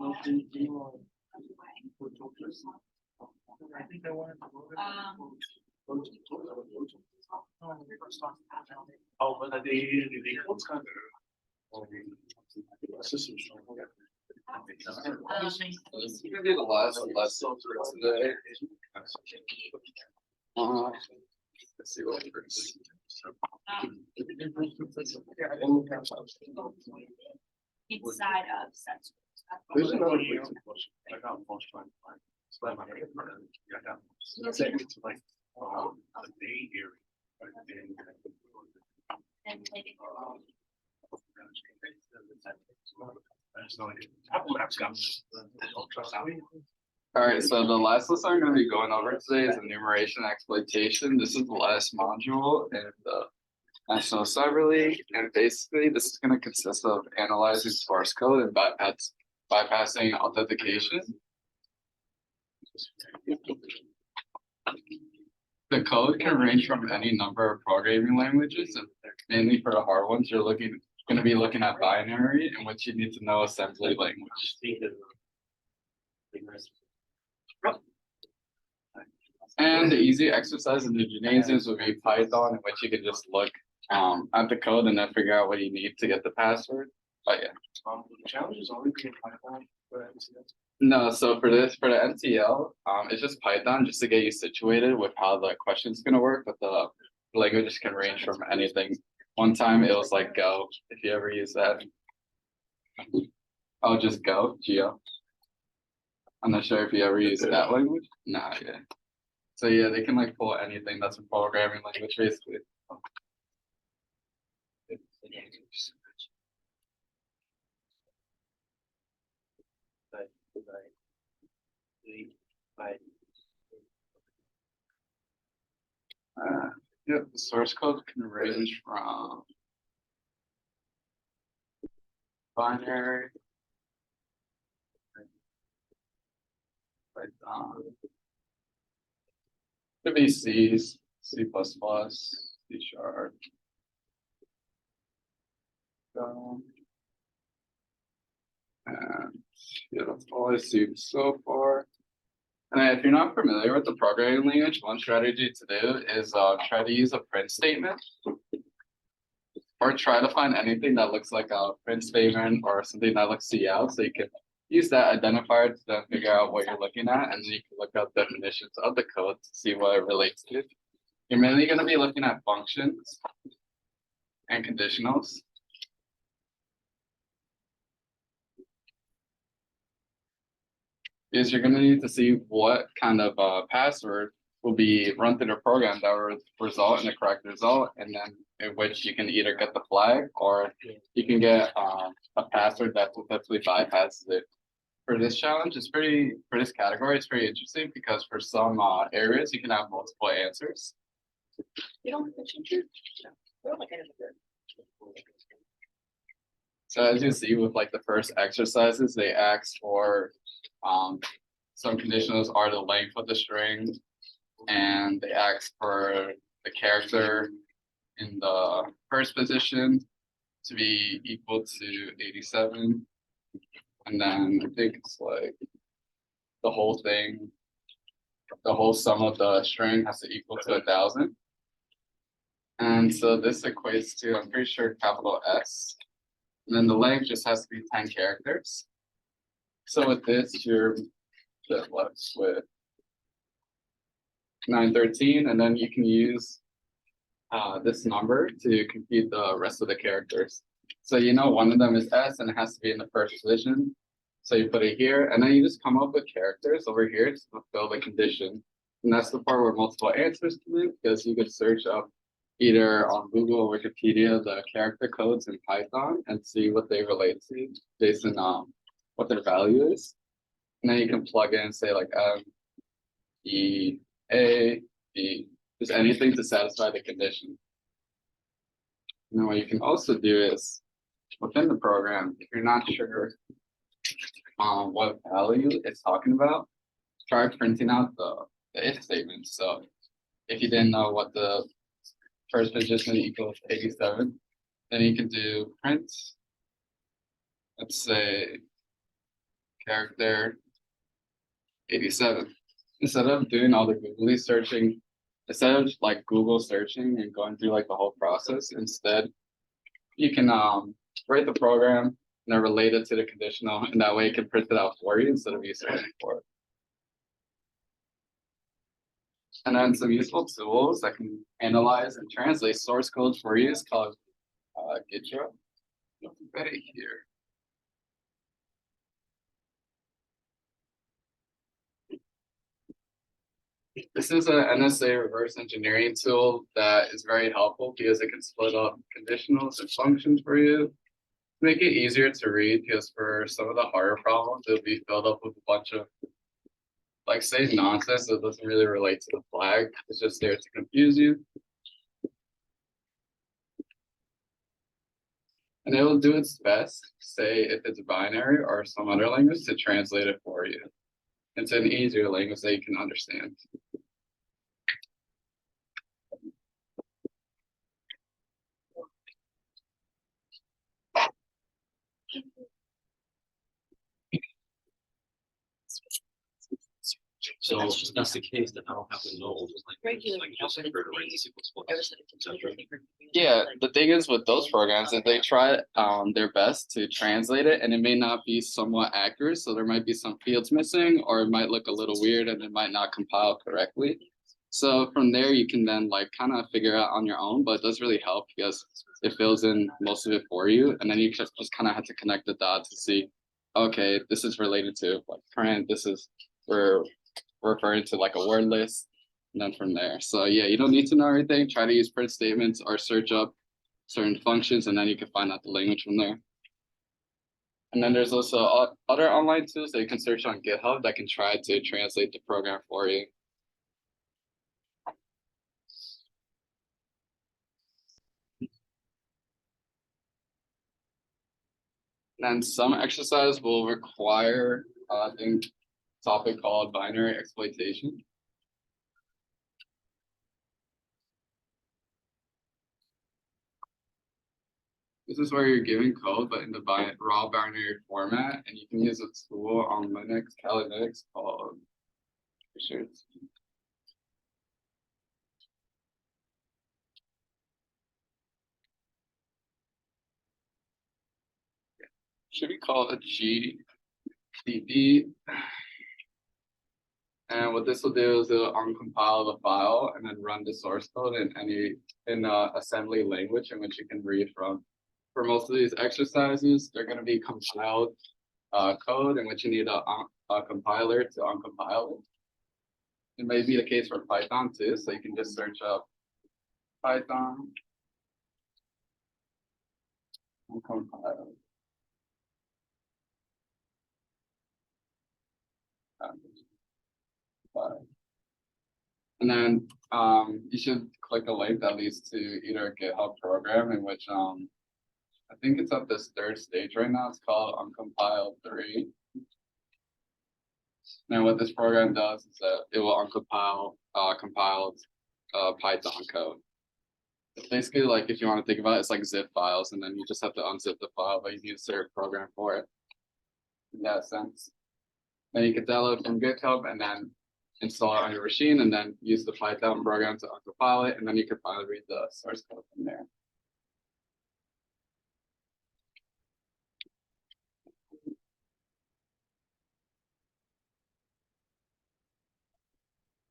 I think I wanted to go there. Oh, but the code's kind of. System strong. This is gonna be the last lesson for today. Let's see what first. Inside of sensors. There's another way to push. I got most trying to find. So I'm like, I got it's like a day area. And maybe Apple Maps got trust out. All right, so the last lesson I'm going to be going over today is enumeration and exploitation. This is the last module in the National Cyber League, and basically this is going to consist of analyzing sparse code and bypassing authentication. The code can range from any number of programming languages, and mainly for the hard ones, you're going to be looking at binary, in which you need to know assembly language. And the easy exercise in the gymnasiums would be Python, in which you can just look at the code and then figure out what you need to get the password. But yeah. The challenge is only being Python. No, so for the MTL, it's just Python just to get you situated with how the question's gonna work, but the languages can range from anything. One time it was like Go, if you ever use that. Oh, just Go, Geo. I'm not sure if you ever use that language. Nah, yeah. So yeah, they can like pull anything that's a programming language basically. Yeah, the source code can range from binary, Python, could be C, C++, C#. And yeah, that's all I see so far. And if you're not familiar with the programming language, one strategy to do is try to use a print statement, or try to find anything that looks like a print statement or something that looks CL, so you can use that identifier to then figure out what you're looking at, and then you can look up definitions of the code to see what it relates to. You're mainly going to be looking at functions and conditionals. Is you're going to need to see what kind of password will be run through the program that will result in the correct result, and then in which you can either get the flag or you can get a password that successfully bypasses it. For this challenge, for this category, it's pretty interesting because for some areas you can have multiple answers. So as you see with like the first exercises, they ask for some conditionals are the length of the string, and they ask for the character in the first position to be equal to 87. And then I think it's like the whole thing, the whole sum of the string has to equal to 1,000. And so this equates to, I'm pretty sure, capital S. And then the length just has to be 10 characters. So with this, you're left with 913, and then you can use this number to compute the rest of the characters. So you know one of them is S and it has to be in the first position. So you put it here, and then you just come up with characters over here to fulfill the condition. And that's the part where multiple answers come in, because you could search up either on Google or Wikipedia the character codes in Python and see what they relate to based on what their value is. And then you can plug in, say like M, E, A, B, just anything to satisfy the condition. And then what you can also do is, within the program, if you're not sure what value it's talking about, try printing out the if statement. So if you didn't know what the first position equals 87, then you can do print, let's say character 87. Instead of doing all the Googly searching, instead of like Google searching and going through like the whole process, instead you can write the program and then relate it to the conditional, and that way it can print it out for you instead of you searching for it. And then some useful tools that can analyze and translate source code for you is called Gitra. Right here. This is an NSA reverse engineering tool that is very helpful because it can split up conditionals and functions for you. Make it easier to read, because for some of the harder problems, it'll be filled up with a bunch of like say nonsense that doesn't really relate to the flag. It's just there to confuse you. And it will do its best, say if it's binary or some other language, to translate it for you into an easier language that you can understand. So if that's the case, then I don't have to know. Regular. Yeah, the thing is with those programs is they try their best to translate it, and it may not be somewhat accurate. So there might be some fields missing, or it might look a little weird and it might not compile correctly. So from there you can then like kind of figure out on your own, but it does really help because it fills in most of it for you, and then you just kind of have to connect the dots to see, okay, this is related to like print, this is we're referring to like a word list, and then from there. So yeah, you don't need to know everything. Try to use print statements or search up certain functions, and then you can find out the language from there. And then there's also other online tools that you can search on GitHub that can try to translate the program for you. And then some exercise will require I think topic called binary exploitation. This is where you're giving code, but in the raw binary format, and you can use a tool on Linux, Kali Linux called should be called a GDB. And what this will do is it'll uncompile the file and then run the source code in assembly language in which you can read from. For most of these exercises, they're going to be compiled code in which you need a compiler to uncompile it. It may be the case for Python too, so you can just search up Python uncompile. And then you should click a link that leads to either a GitHub program in which I think it's at this third stage right now. It's called Uncompile 3. And what this program does is that it will uncompile compiled Python code. It's basically like, if you want to think about it, it's like zip files, and then you just have to unzip the file, but you need a certain program for it. In that sense. Then you can download from GitHub and then install it on your machine, and then use the Python program to uncompile it, and then you can finally read the source code from there.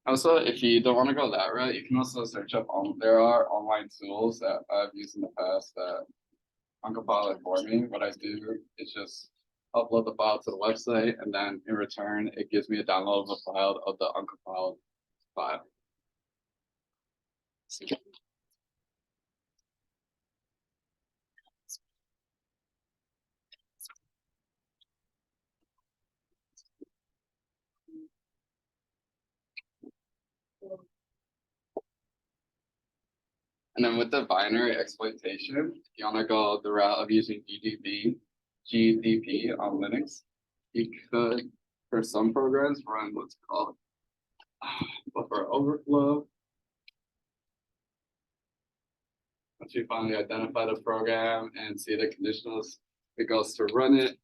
Also, if you don't want to go that route, you can also search up there are online tools that I've used in the past that uncompile it for me. What I do is just upload the file to the website, and then in return, it gives me a downloadable file of the uncompiled file. And then with the binary exploitation, if you want to go the route of using GDP on Linux, you could, for some programs, run what's called buffer overflow. Once you finally identify the program and see the conditionals, it goes to run it.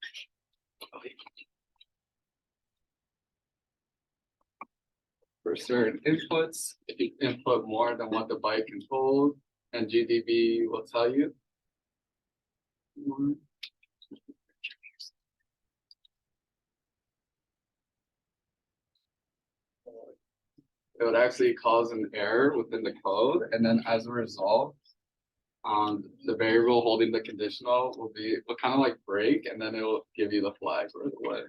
for certain inputs. If you input more than what the byte can hold, and GDB will tell you. It would actually cause an error within the code, and then as a result, the variable holding the conditional will kind of like break, and then it will give you the flag right away.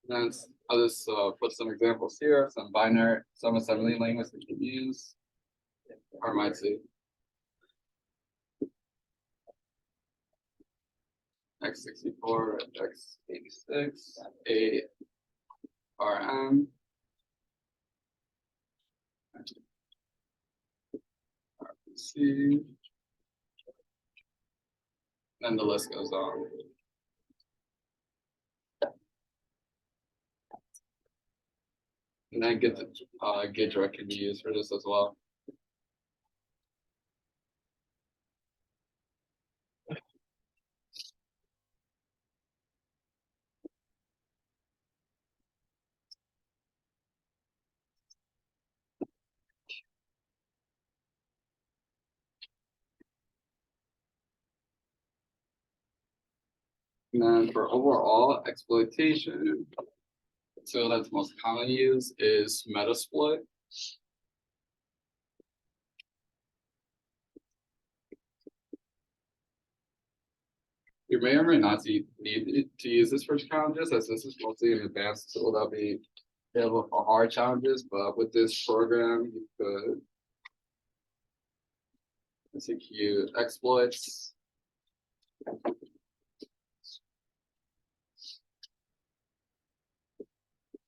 Then I'll just put some examples here, some assembly language that you can use, or might see. x64, x86, ARM, RPC, and the list goes on. And then get the Gidra can be used for this as well. And then for overall exploitation, the tool that's most commonly used is Metasploit. You may or may not need to use this for challenges, as this is mostly an advanced tool that'll be available for hard challenges, but with this program, you could execute exploits.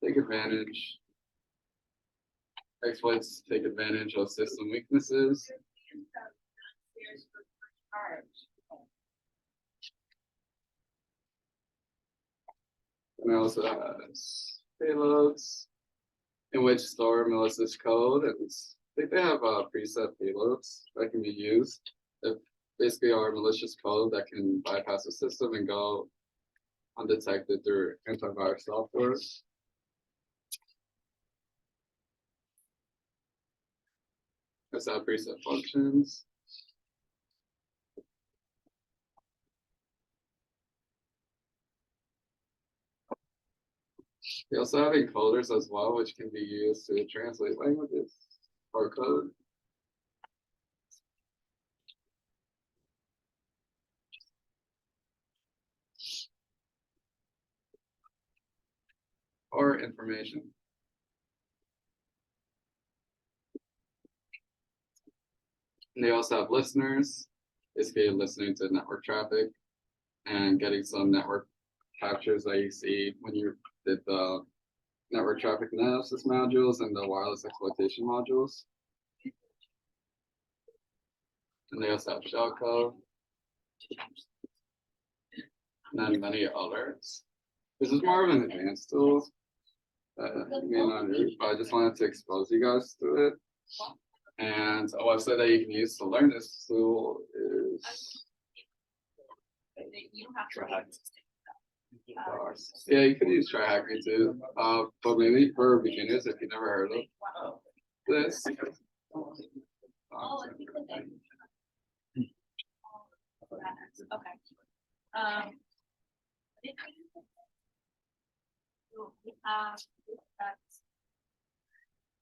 Take advantage. Exploits take advantage of system weaknesses. And it also has payloads in which store malicious code. And I think they have preset payloads that can be used. If basically are malicious code that can bypass the system and go undetected through antivirus software. Let's have preset functions. They also have encoders as well, which can be used to translate languages or code. Or information. And they also have listeners, basically listening to network traffic and getting some network captures that you see when you did the network traffic analysis modules and the wireless exploitation modules. And they also have shellcode. And then many others. This is more of an advanced tool. You may not know, but I just wanted to expose you guys to it. And a website that you can use to learn this tool is You don't have to read yeah, you could use TryHackMe too. But mainly for beginners if you've never heard of this. Okay.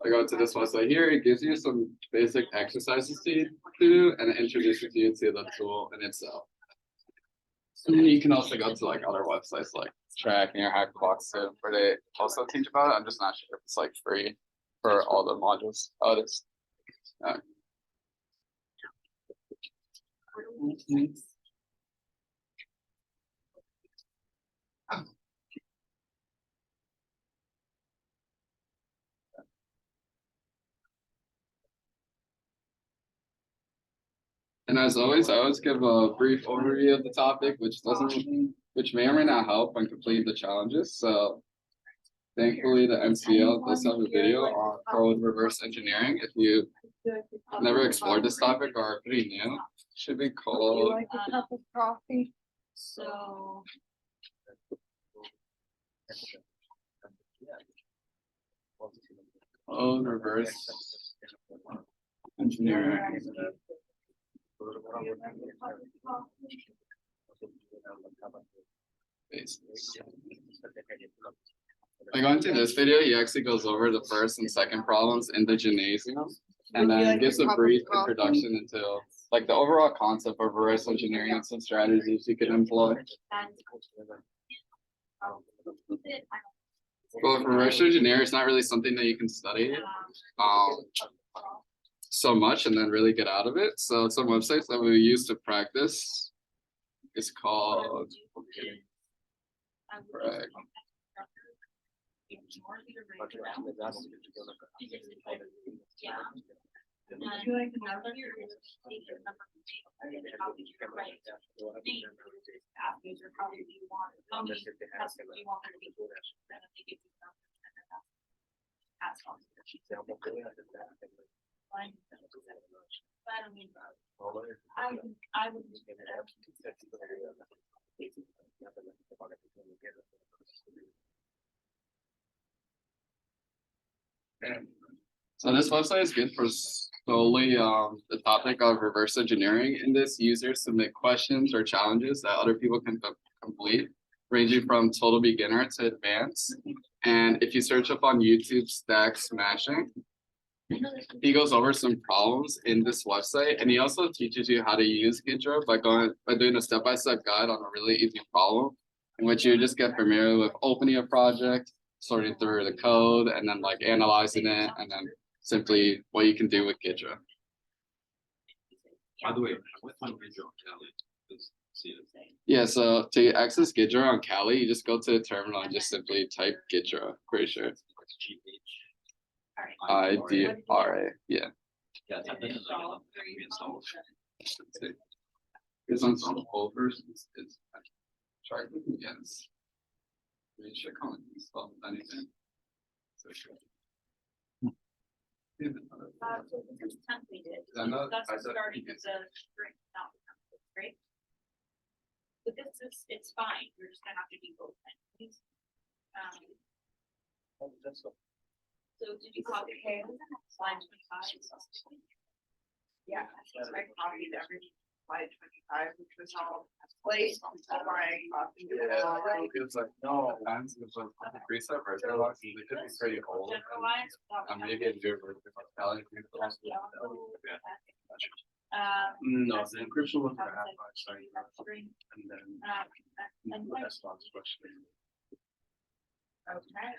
I go to this website here, it gives you some basic exercises to do and it introduces you to the tool in itself. And then you can also go to like other websites like Track or Hackbox too, where they also teach about it. I'm just not sure if it's like free for all the modules. Oh, it is. And as always, I always give a brief overview of the topic, which may or may not help when completing the challenges. So Thankfully, the MCL does have a video on code reverse engineering. If you never explored this topic or are pretty new, it should be You called like a cup of coffee? So. code reverse engineering. Basis. By going to this video, he actually goes over the first and second problems in the gymnasium, and Would you then like gives a a cup of brief coffee? introduction into like the overall concept of reverse engineering and some strategies you could employ. Well, for reverse engineer, it's not really something that you can study so much and then really get out of it. So some websites that we use to practice is called Correct. Yeah. Would you like another? I would. So this website is good for solely the topic of reverse engineering. In this, users submit questions or challenges that other people can complete, ranging from total beginner to advanced. And if you search up on YouTube stack smashing, he goes over some problems in this website, and he also teaches you how to use Gitro by doing a step-by-step guide on a really easy problem, in which you just get familiar with opening a project, sorting through the code, and then like analyzing it, and then simply what you can do with Gitro. By the way, what time is your Kelly? Yeah, so to access Gitro on Kali, you just go to the terminal and just simply type Gitro. Pretty sure. IDRA. Yeah. Yeah, it's reinstalled. This one's on the whole version. It's try yes. We should come and install anything. So sure. So this is templated. I know- That's I the thought starting you of the string, not the template, right? But this is, it's fine, you're just gonna have to do both things. So did you copy slide 25? Yeah, I copied every slide 25, which was all placed before I copied it all. It's like no, times it was like the preset version. It could be pretty old. Generalized. Maybe a new version of Kali. No, the encryption was gonna happen by starting String, and then and that's not the question. okay.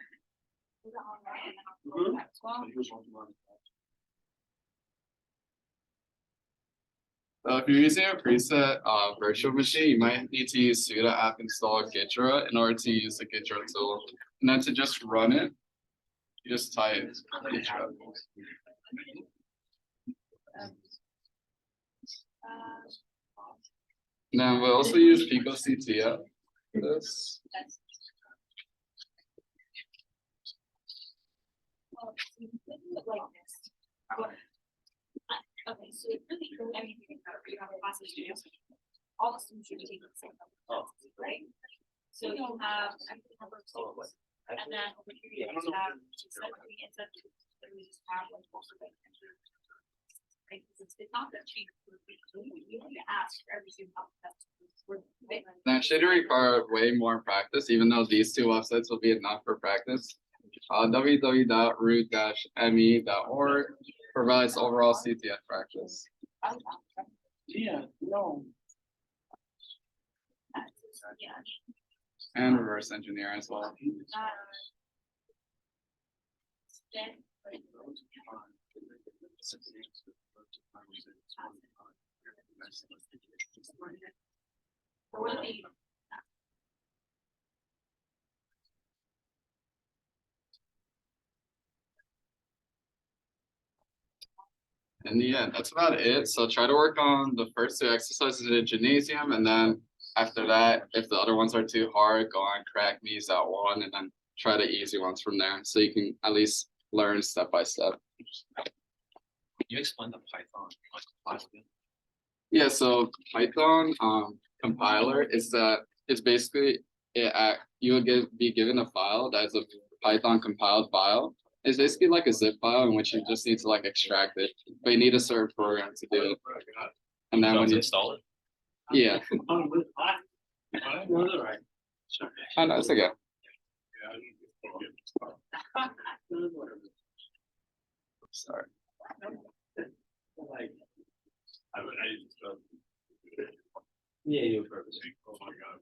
Mhm. So he was on one. If you're using a preset virtual machine, you might need to use sudo app install Gitra in order to use the Gitra tool. And then to just run it, you just type Gitra. Now we'll also use Pico CTF for this. Like this. Okay, so it really, I mean, you have a class of students, all the students should be taking the same classes, right? So you have a number of students, and then over here you just have, instead of we just have like most of it. Right, because it's not that cheap, you need to ask for every student how that's. Now it should require way more practice, even though these two websites will be enough for practice. www.root-me.org provides overall CTF practice. Yeah, no. Yeah. And reverse engineer as well. And yeah, that's about it. So try to work on the first two exercises in the gymnasium, and then after that, if the other ones are too hard, go on crack knees that one, and then try the easy ones from there, so you can at least learn step by step. You explain the Python, Yeah, so Python compiler is that it's basically you will be given a file that's a Python compiled file. It's basically like a zip file in which you just need to like extract it, but you need a certain program to do it. And then when you install it. yeah, Sorry. oh no, it's okay. Sorry. Yeah, you're purpose. Oh my god.